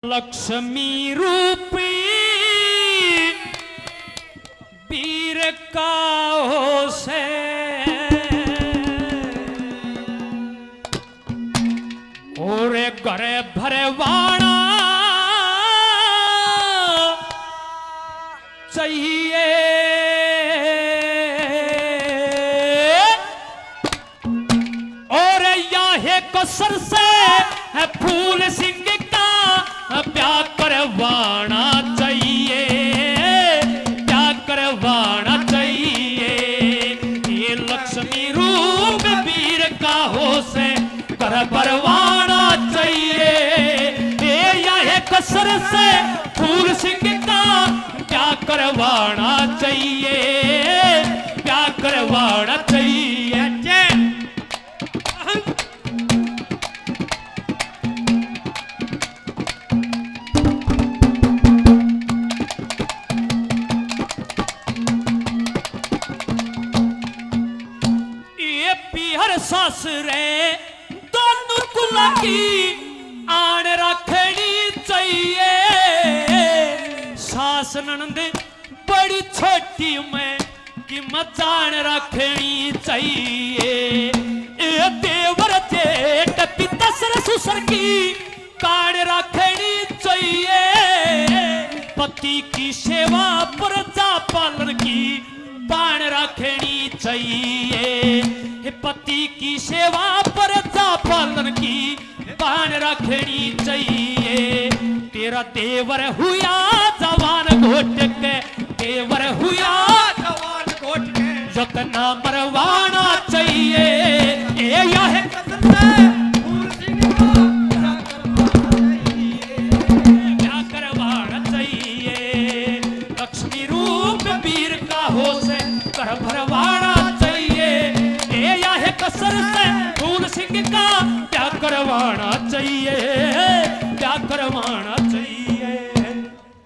लक्ष्मी रूपी वीर का हो से और घरे भरे वाणा चाहिए और यहाँ कसर से है फूल सिंह प्यार करवाना चाहिए, प्यार करवाना चाहिए। ये लक्ष्मी रूप वीर का हो से कर परवाना चाहिए। ये यह कसर से फूल सिंह का प्यार करवाना चाहिए, प्यार करवाना चाहिए। सासरे दोनों कुला की आन रखनी चाहिए। सास ननद बड़ी छोटी में कि मचान रखनी चाहिए। ए देवर जेठ पिता ससुर की कान रखनी चाहिए। पति की सेवा प्रजा पालन की बाण रखनी चाहिए। पति की सेवा प्रजा पालन की बाण रखनी चाहिए। तेरा देवर हुआ जवान घोट के, देवर हुआ जवान घोट के जतना मरवाना चाहिए। ये यह क्या करवाना चाहिए। लक्ष्मी रूप वीर का हो से कर भरवाना चाहिए। ये यह कसर से फूल सिंह का क्या करवाना चाहिए, क्या करवाना